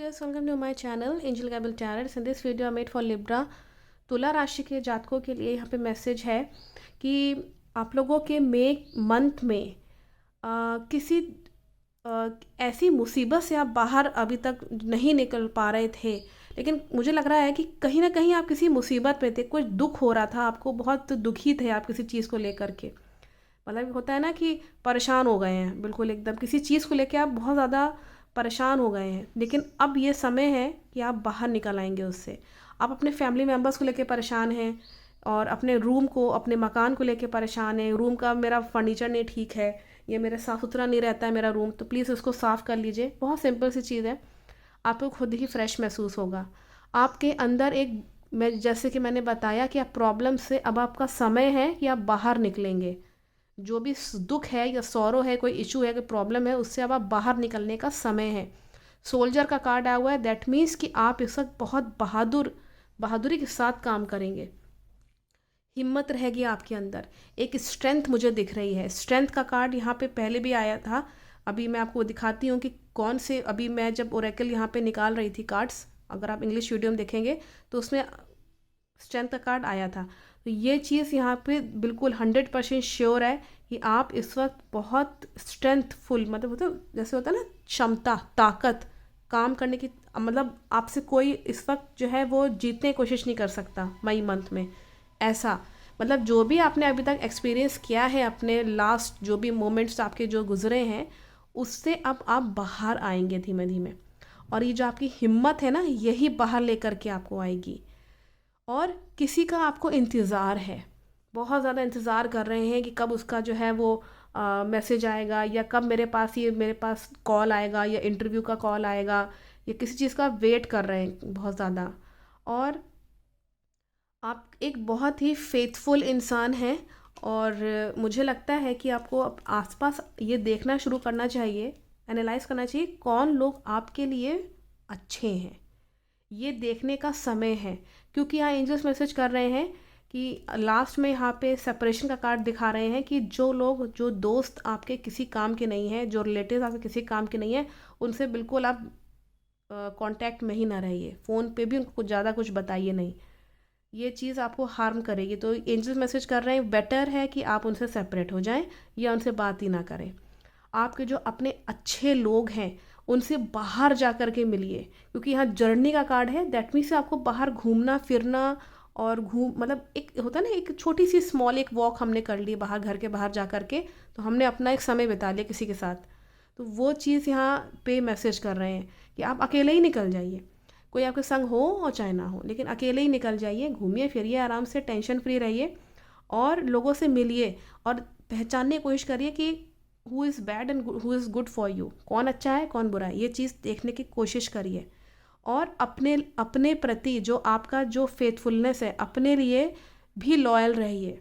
viewers, welcome to my channel Angel Gabriel Tarot. In this video I made for Libra. तुला राशि के जातकों के लिए यहाँ पे मैसेज है कि आप लोगों के मई मंथ में किसी ऐसी मुसीबत से आप बाहर अभी तक नहीं निकल पा रहे थे, लेकिन मुझे लग रहा है कि कहीं ना कहीं आप किसी मुसीबत में थे, कुछ दुख हो रहा था आपको, बहुत दुखी थे आप किसी चीज़ को लेकर के। मतलब होता है ना कि परेशान हो गए हैं, बिल्कुल एकदम किसी चीज़ को लेकर आप बहुत ज़्यादा परेशान हो गए हैं, लेकिन अब ये समय है कि आप बाहर निकल आएंगे उससे। आप अपने फैमिली मेम्बर्स को लेकर परेशान हैं और अपने रूम को, अपने मकान को लेकर परेशान हैं। रूम का मेरा फर्नीचर नहीं ठीक है, ये मेरा साफ़ सुथरा नहीं रहता है मेरा रूम, तो प्लीज़ उसको साफ़ कर लीजिए। बहुत सिंपल सी चीज़ है, आपको खुद ही फ्रेश महसूस होगा। आपके अंदर एक, मैं जैसे कि मैंने बताया कि आप प्रॉब्लम से अब आपका समय है कि आप बाहर निकलेंगे। जो भी दुख है या सौरो है, कोई इशू है, कोई प्रॉब्लम है, उससे अब आप बाहर निकलने का समय है। सोल्जर का कार्ड आया हुआ है, दैट मीन्स कि आप इस वक्त बहुत बहादुरी के साथ काम करेंगे। हिम्मत रहेगी आपके अंदर, एक स्ट्रेंथ मुझे दिख रही है। स्ट्रेंथ का कार्ड यहाँ पे पहले भी आया था, अभी मैं आपको दिखाती हूँ कि कौन से, अभी मैं जब ओरेकल यहाँ पे निकाल रही थी कार्ड्स, अगर आप इंग्लिश वीडियो में देखेंगे तो उसमें स्ट्रेंथ का कार्ड आया था। तो ये चीज़ यहाँ पे बिल्कुल 100% श्योर है कि आप इस वक्त बहुत स्ट्रेंथफुल, मतलब होता जैसे होता है ना क्षमता, ताकत काम करने की, मतलब आपसे कोई इस वक्त जो है वो जीतने की कोशिश नहीं कर सकता मई मंथ में। ऐसा मतलब जो भी आपने अभी तक एक्सपीरियंस किया है, अपने लास्ट जो भी मोमेंट्स आपके जो गुजरे हैं, उससे अब आप बाहर आएंगे धीमे धीमे। और ये जो आपकी हिम्मत है ना, यही बाहर लेकर के आपको आएगी। और किसी का आपको इंतज़ार है, बहुत ज़्यादा इंतज़ार कर रहे हैं कि कब उसका जो है वो मैसेज आएगा, या कब मेरे पास कॉल आएगा, या इंटरव्यू का कॉल आएगा, या किसी चीज़ का वेट कर रहे हैं बहुत ज़्यादा। और आप एक बहुत ही फेथफुल इंसान हैं, और मुझे लगता है कि आपको आसपास ये देखना शुरू करना चाहिए, एनालाइज करना चाहिए कौन लोग आपके लिए अच्छे हैं। ये देखने का समय है, क्योंकि यहाँ एंजल्स मैसेज कर रहे हैं कि लास्ट में यहाँ पे सेपरेशन का कार्ड दिखा रहे हैं कि जो लोग, जो दोस्त आपके किसी काम के नहीं हैं, जो रिलेटिव आपके किसी काम के नहीं हैं, उनसे बिल्कुल आप कांटेक्ट में ही ना रहिए। फ़ोन पे भी उनको कुछ ज़्यादा कुछ बताइए नहीं, ये चीज़ आपको हार्म करेगी। तो एंजल्स मैसेज कर रहे हैं बेटर है कि आप उनसे सेपरेट हो जाएं या उनसे बात ही ना करें। आपके जो अपने अच्छे लोग हैं उनसे बाहर जा कर के मिलिए, क्योंकि यहाँ जर्नी का कार्ड है, दैट मीन्स आपको बाहर घूमना फिरना, और मतलब एक होता है ना, एक छोटी सी स्मॉल एक वॉक हमने कर ली बाहर, घर के बाहर जा कर के, तो हमने अपना एक समय बिता लिया किसी के साथ। तो वो चीज़ यहाँ पे मैसेज कर रहे हैं कि आप अकेले ही निकल जाइए, कोई आपके संग हो और चाहे ना हो, लेकिन अकेले ही निकल जाइए, घूमिए फिरिए आराम से, टेंशन फ्री रहिए, और लोगों से मिलिए और पहचानने की कोशिश करिए कि who is bad and who is good for you, कौन अच्छा है कौन बुरा है, ये चीज़ देखने की कोशिश करिए। और अपने अपने प्रति जो आपका जो फेथफुलनेस है, अपने लिए भी लॉयल रहिए।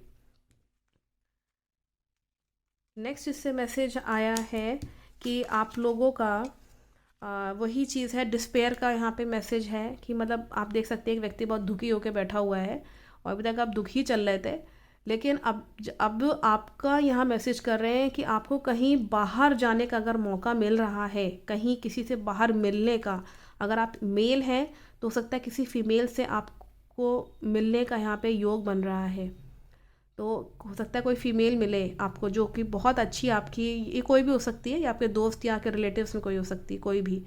नेक्स्ट इससे मैसेज आया है कि आप लोगों का वही चीज़ है, डिस्पेयर का यहाँ पे मैसेज है कि मतलब आप देख सकते हैं एक व्यक्ति बहुत दुखी होकर बैठा हुआ है, और अभी तक आप दुखी चल रहे थे, लेकिन अब आपका यहाँ मैसेज कर रहे हैं कि आपको कहीं बाहर जाने का अगर मौका मिल रहा है, कहीं किसी से बाहर मिलने का, अगर आप मेल हैं तो हो सकता है किसी फीमेल से आपको मिलने का यहाँ पे योग बन रहा है। तो हो सकता है कोई फीमेल मिले आपको जो कि बहुत अच्छी आपकी, ये कोई भी हो सकती है, या आपके दोस्त या आपके रिलेटिव्स में कोई हो सकती है, कोई भी।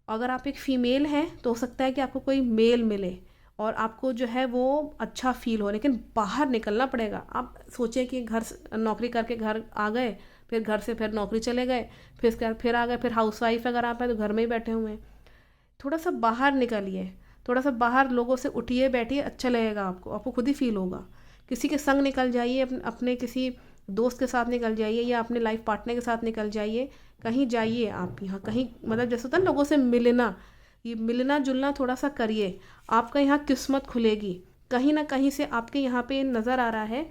अगर आप एक फ़ीमेल हैं तो हो सकता है कि आपको कोई मेल मिले और आपको जो है वो अच्छा फील हो, लेकिन बाहर निकलना पड़ेगा। आप सोचें कि घर नौकरी करके घर आ गए, फिर घर से फिर नौकरी चले गए, फिर इसके बाद फिर आ गए, फिर हाउसवाइफ अगर आप हैं तो घर में ही बैठे हुए हैं। थोड़ा सा बाहर निकलिए, थोड़ा सा बाहर लोगों से उठिए बैठिए, अच्छा लगेगा आपको, आपको खुद ही फील होगा। किसी के संग निकल जाइए, अपने किसी दोस्त के साथ निकल जाइए, या अपने लाइफ पार्टनर के साथ निकल जाइए, कहीं जाइए आप, यहाँ कहीं, मतलब जैसे होता है ना लोगों से मिलना, ये मिलना जुलना थोड़ा सा करिए, आपका यहाँ किस्मत खुलेगी। कहीं ना कहीं से आपके यहाँ पे नज़र आ रहा है,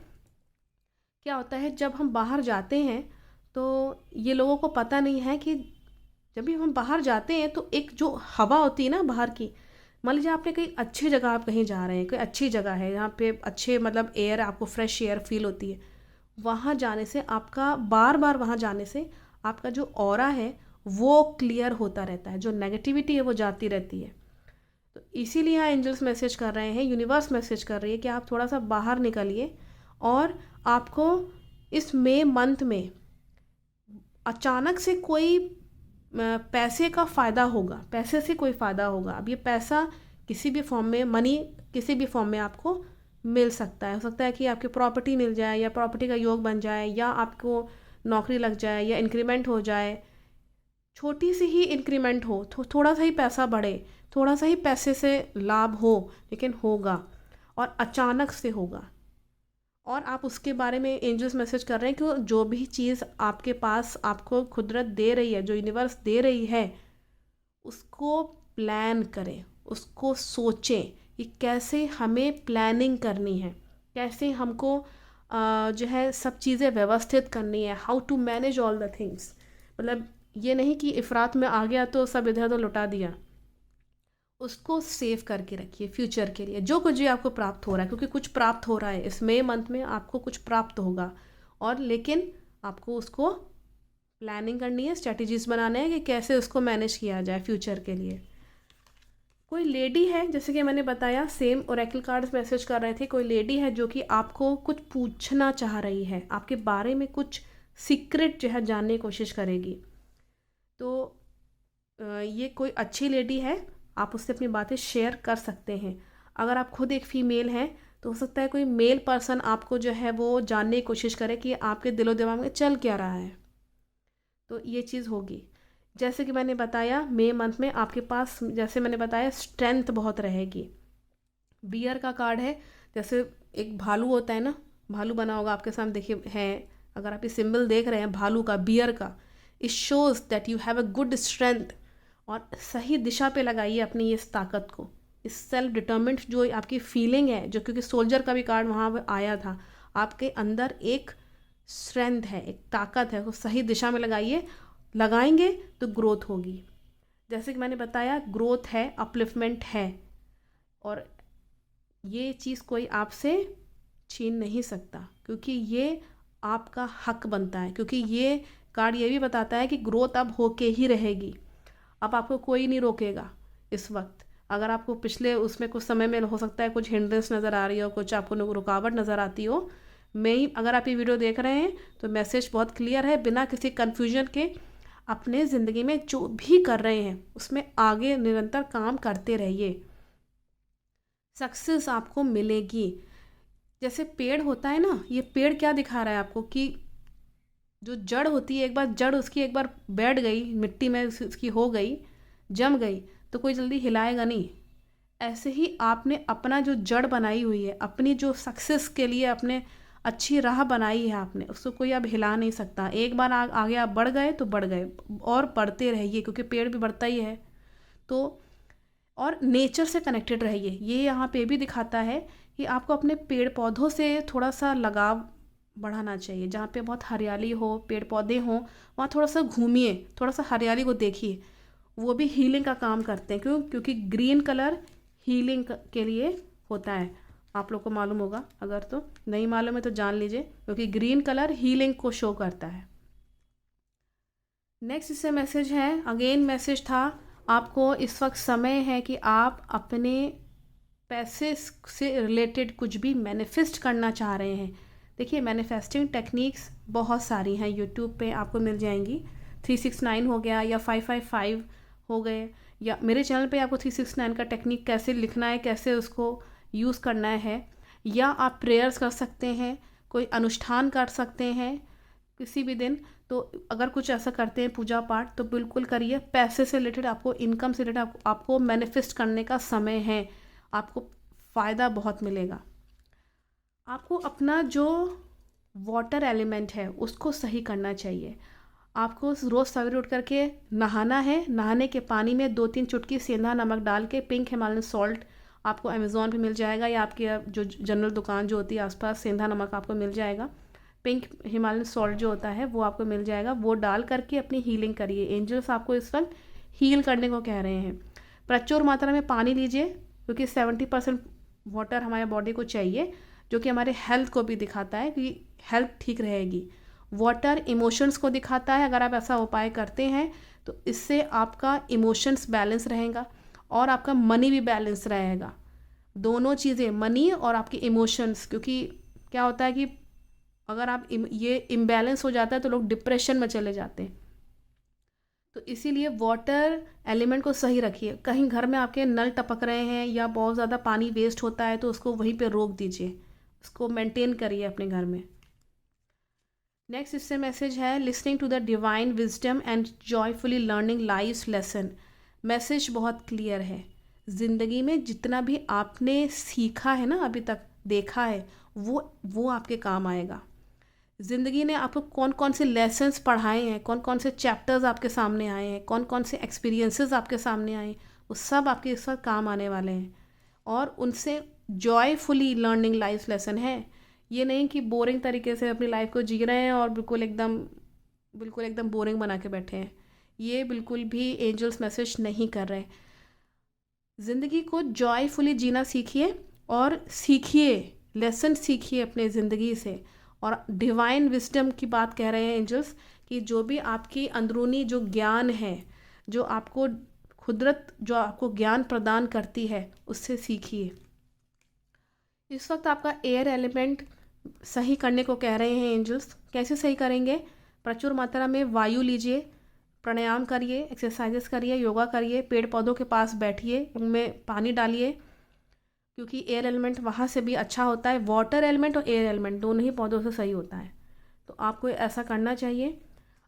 क्या होता है जब हम बाहर जाते हैं तो ये लोगों को पता नहीं है कि जब भी हम बाहर जाते हैं तो एक जो हवा होती है ना बाहर की, मान लीजिए आपने कहीं अच्छी जगह, आप कहीं जा रहे हैं, कोई अच्छी जगह है जहाँ पे अच्छे मतलब एयर, आपको फ्रेश एयर फील होती है, वहाँ जाने से आपका, बार बार वहाँ जाने से आपका जो ऑरा है वो क्लियर होता रहता है, जो नेगेटिविटी है वो जाती रहती है। तो इसीलिए यहाँ एंजल्स मैसेज कर रहे हैं, यूनिवर्स मैसेज कर रही है कि आप थोड़ा सा बाहर निकलिए और आपको इस मई मंथ में अचानक से कोई पैसे का फ़ायदा होगा, पैसे से कोई फ़ायदा होगा। अब ये पैसा किसी भी फॉर्म में, मनी किसी भी फॉर्म में आपको मिल सकता है। हो सकता है कि आपकी प्रॉपर्टी मिल जाए या प्रॉपर्टी का योग बन जाए या आपको नौकरी लग जाए या इंक्रीमेंट हो जाए। छोटी सी ही इंक्रीमेंट हो, थोड़ा सा ही पैसा बढ़े, थोड़ा सा ही पैसे से लाभ हो, लेकिन होगा और अचानक से होगा। और आप उसके बारे में एंजल्स मैसेज कर रहे हैं कि जो भी चीज़ आपके पास आपको कुदरत दे रही है, जो यूनिवर्स दे रही है, उसको प्लान करें, उसको सोचें कि कैसे हमें प्लानिंग करनी है, कैसे हमको जो है सब चीज़ें व्यवस्थित करनी है, how to manage all the things. मतलब ये नहीं कि इफ़रात में आ गया तो सब इधर उधर लुटा दिया। उसको सेव करके रखिए फ्यूचर के लिए, जो कुछ भी आपको प्राप्त हो रहा है, क्योंकि कुछ प्राप्त हो रहा है इस मई मंथ में, आपको कुछ प्राप्त होगा। और लेकिन आपको उसको प्लानिंग करनी है, स्ट्रेटजीज बनाने हैं कि कैसे उसको मैनेज किया जाए फ्यूचर के लिए। कोई लेडी है, जैसे कि मैंने बताया, सेम ओरेकल कार्ड्स मैसेज कर रहे थे, कोई लेडी है जो कि आपको कुछ पूछना चाह रही है, आपके बारे में कुछ सीक्रेट जो है जानने की कोशिश करेगी। तो ये कोई अच्छी लेडी है, आप उससे अपनी बातें शेयर कर सकते हैं। अगर आप खुद एक फ़ीमेल हैं तो हो सकता है कोई मेल पर्सन आपको जो है वो जानने की कोशिश करे कि आपके दिलो दिमाग में चल क्या रहा है, तो ये चीज़ होगी। जैसे कि मैंने बताया, मई मंथ में आपके पास, जैसे मैंने बताया, स्ट्रेंथ बहुत रहेगी। बियर का कार्ड है, जैसे एक भालू होता है ना, भालू बना होगा आपके सामने, देखिए है, अगर आप ये सिंबल देख रहे हैं भालू का, बियर का, it shows that you have a good strength. और सही दिशा पे लगाइए अपनी इस ताकत को, इस सेल्फ डिटर्मिन्ड जो आपकी फीलिंग है, जो क्योंकि सोल्जर का भी कार्ड वहाँ पर आया था, आपके अंदर एक स्ट्रेंथ है, एक ताकत है, वो सही दिशा में लगाइए, लगाएंगे तो ग्रोथ होगी। जैसे कि मैंने बताया, ग्रोथ है, अपलिफ्टमेंट है, और ये चीज़ कोई आपसे छीन नहीं सकता, क्योंकि ये आपका हक बनता है। क्योंकि ये कार्ड ये भी बताता है कि ग्रोथ अब होके ही रहेगी, अब आपको कोई नहीं रोकेगा इस वक्त। अगर आपको पिछले उसमें कुछ समय में हो सकता है कुछ हिंड्रेंस नज़र आ रही हो, कुछ आपको रुकावट नज़र आती हो, अगर आप ये वीडियो देख रहे हैं तो मैसेज बहुत क्लियर है, बिना किसी कन्फ्यूजन के अपने ज़िंदगी में जो भी कर रहे हैं उसमें आगे निरंतर काम करते रहिए, सक्सेस आपको मिलेगी। जैसे पेड़ होता है ना, ये पेड़ क्या दिखा रहा है आपको कि जो जड़ होती है, एक बार जड़ उसकी एक बार बैठ गई मिट्टी में, उसकी हो गई, जम गई, तो कोई जल्दी हिलाएगा नहीं। ऐसे ही आपने अपना जो जड़ बनाई हुई है, अपनी जो सक्सेस के लिए अपने अच्छी राह बनाई है आपने, उसको कोई अब हिला नहीं सकता। एक बार आगे आप बढ़ गए तो बढ़ गए, और बढ़ते रहिए, क्योंकि पेड़ भी बढ़ता ही है। तो और नेचर से कनेक्टेड रहिए, ये यहाँ पे भी दिखाता है कि आपको अपने पेड़ पौधों से थोड़ा सा लगाव बढ़ाना चाहिए। जहाँ पे बहुत हरियाली हो, पेड़ पौधे हों, वहाँ थोड़ा सा घूमिए, थोड़ा सा हरियाली को देखिए, वो भी हीलिंग का काम करते हैं। क्योंकि ग्रीन कलर हीलिंग के लिए होता है। आप लोग को मालूम होगा, अगर तो नहीं मालूम है तो जान लीजिए, क्योंकि ग्रीन कलर हीलिंग को शो करता है। नेक्स्ट इससे मैसेज है, अगेन मैसेज था, आपको इस वक्त समय है कि आप अपने पैसे से रिलेटेड कुछ भी मैनिफेस्ट करना चाह रहे हैं। देखिए, मैनिफेस्टिंग टेक्निक्स बहुत सारी हैं, यूट्यूब पे आपको मिल जाएंगी। 369 हो गया, या 555 हो गए, या मेरे चैनल पे आपको 369 का टेक्निक कैसे लिखना है, कैसे उसको यूज़ करना है, या आप प्रेयर्स कर सकते हैं, कोई अनुष्ठान कर सकते हैं किसी भी दिन। तो अगर कुछ ऐसा करते हैं पूजा पाठ, तो बिल्कुल करिए। पैसे से रिलेटेड, आपको इनकम से रिलेटेड आपको मैनिफेस्ट करने का समय है, आपको फ़ायदा बहुत मिलेगा। आपको अपना जो वाटर एलिमेंट है उसको सही करना चाहिए। आपको रोज़ सवेरे उठ करके नहाना है, नहाने के पानी में 2-3 चुटकी सेंधा नमक डाल के, पिंक हिमालयन सॉल्ट आपको अमेज़ॉन पे मिल जाएगा, या आपके जो जनरल दुकान जो होती है आसपास, सेंधा नमक आपको मिल जाएगा, पिंक हिमालयन सॉल्ट जो होता है वो आपको मिल जाएगा। वो डाल करके अपनी हीलिंग करिए। एंजल्स आपको इस वक्त हील करने को कह रहे हैं। प्रचुर मात्रा में पानी लीजिए, क्योंकि 70% वाटर हमारे बॉडी को चाहिए, जो कि हमारे हेल्थ को भी दिखाता है कि हेल्थ ठीक रहेगी। वाटर इमोशंस को दिखाता है, अगर आप ऐसा उपाय करते हैं तो इससे आपका इमोशंस बैलेंस रहेगा और आपका मनी भी बैलेंस रहेगा। दोनों चीज़ें, मनी और आपके इमोशंस, क्योंकि क्या होता है कि अगर आप ये इम्बैलेंस हो जाता है तो लोग डिप्रेशन में चले जाते हैं। तो इसीलिए वाटर एलिमेंट को सही रखिए। कहीं घर में आपके नल टपक रहे हैं या बहुत ज़्यादा पानी वेस्ट होता है तो उसको वहीं पे रोक दीजिए, उसको मेंटेन करिए अपने घर में। नेक्स्ट इससे मैसेज है, listening to the divine wisdom and joyfully learning life lesson. Message बहुत क्लियर है। ज़िंदगी में जितना भी आपने सीखा है ना, अभी तक देखा है, वो आपके काम आएगा। ज़िंदगी ने आपको कौन कौन से लेसन्स पढ़ाए हैं, कौन कौन से चैप्टर्स आपके सामने आए हैं, कौन कौन से एक्सपीरियंसेस आपके सामने आए हैं, वो सब आपके इस वक्त काम आने वाले हैं। और उनसे जॉयफुली लर्निंग लाइफ लेसन है। ये नहीं कि बोरिंग तरीके से अपनी लाइफ को जी रहे हैं और बिल्कुल एकदम बोरिंग बना के बैठे हैं। ये बिल्कुल भी एंजल्स मैसेज नहीं कर रहे। ज़िंदगी को जॉयफुली जीना सीखिए और सीखिए, लेसन सीखिए अपने ज़िंदगी से। और डिवाइन विजडम की बात कह रहे हैं एंजल्स कि जो भी आपकी अंदरूनी जो ज्ञान है, जो आपको कुदरत जो आपको ज्ञान प्रदान करती है, उससे सीखिए। इस वक्त आपका एयर एलिमेंट सही करने को कह रहे हैं एंजल्स। कैसे सही करेंगे? प्रचुर मात्रा में वायु लीजिए, प्राणायाम करिए, एक्सरसाइजेस करिए, योगा करिए, पेड़ पौधों के पास बैठिए, उनमें पानी डालिए, क्योंकि एयर एलिमेंट वहाँ से भी अच्छा होता है। वाटर एलिमेंट और एयर एलिमेंट दोनों ही पौधों से सही होता है, तो आपको ऐसा करना चाहिए।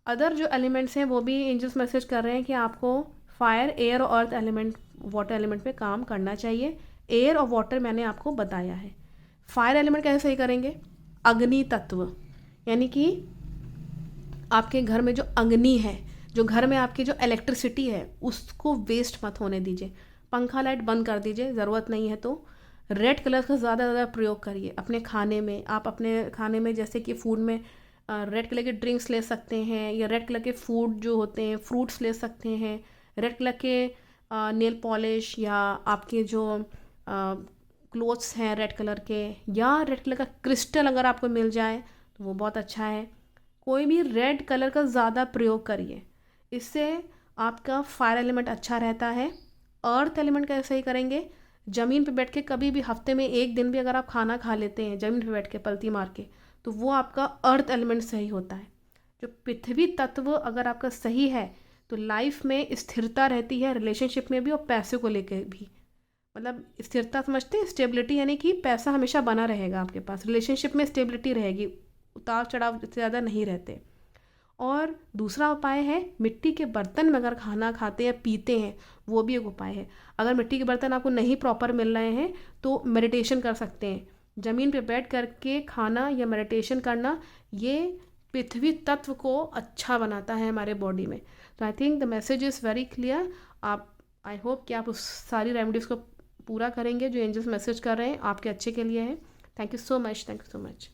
अदर जो एलिमेंट्स हैं वो भी एंजल्स मैसेज कर रहे हैं कि आपको फायर, एयर और अर्थ एलिमेंट, वाटर एलिमेंट पे काम करना चाहिए। एयर और वाटर मैंने आपको बताया है। फायर एलिमेंट कैसे सही करेंगे? अग्नि तत्व, यानी कि आपके घर में जो अग्नि है, जो घर में आपकी जो इलेक्ट्रिसिटी है, उसको वेस्ट मत होने दीजिए। पंखा लाइट बंद कर दीजिए, ज़रूरत नहीं है तो। रेड कलर का ज़्यादा प्रयोग करिए अपने खाने में। आप अपने खाने में जैसे कि फूड में रेड कलर के ड्रिंक्स ले सकते हैं, या रेड कलर के फूड जो होते हैं, फ्रूट्स ले सकते हैं। रेड कलर के नेल पॉलिश, या आपके जो क्लोथ्स हैं रेड कलर के, या रेड कलर का क्रिस्टल अगर आपको मिल जाए तो वो बहुत अच्छा है। कोई भी रेड कलर का ज़्यादा प्रयोग करिए, इससे आपका फायर एलिमेंट अच्छा रहता है। अर्थ एलिमेंट कैसे सही करेंगे? ज़मीन पे बैठ के कभी भी हफ्ते में एक दिन भी अगर आप खाना खा लेते हैं ज़मीन पे बैठ के पलती मार के, तो वो आपका अर्थ एलिमेंट सही होता है। जो पृथ्वी तत्व अगर आपका सही है तो लाइफ में स्थिरता रहती है, रिलेशनशिप में भी और पैसे को लेकर भी। मतलब स्थिरता समझते हैं, स्टेबिलिटी, यानी कि पैसा हमेशा बना रहेगा आपके पास, रिलेशनशिप में स्टेबिलिटी रहेगी, उतार चढ़ाव से ज़्यादा नहीं रहते। और दूसरा उपाय है, मिट्टी के बर्तन में अगर खाना खाते हैं, पीते हैं, वो भी एक उपाय है। अगर मिट्टी के बर्तन आपको नहीं प्रॉपर मिल रहे हैं तो मेडिटेशन कर सकते हैं। ज़मीन पे बैठ करके खाना या मेडिटेशन करना, ये पृथ्वी तत्व को अच्छा बनाता है हमारे बॉडी में। तो I think the message is very clear. आप, आई होप कि आप उस सारी रेमेडीज़ को पूरा करेंगे जो एंजल्स मैसेज कर रहे हैं, आपके अच्छे के लिए है। Thank you so much, thank you so much.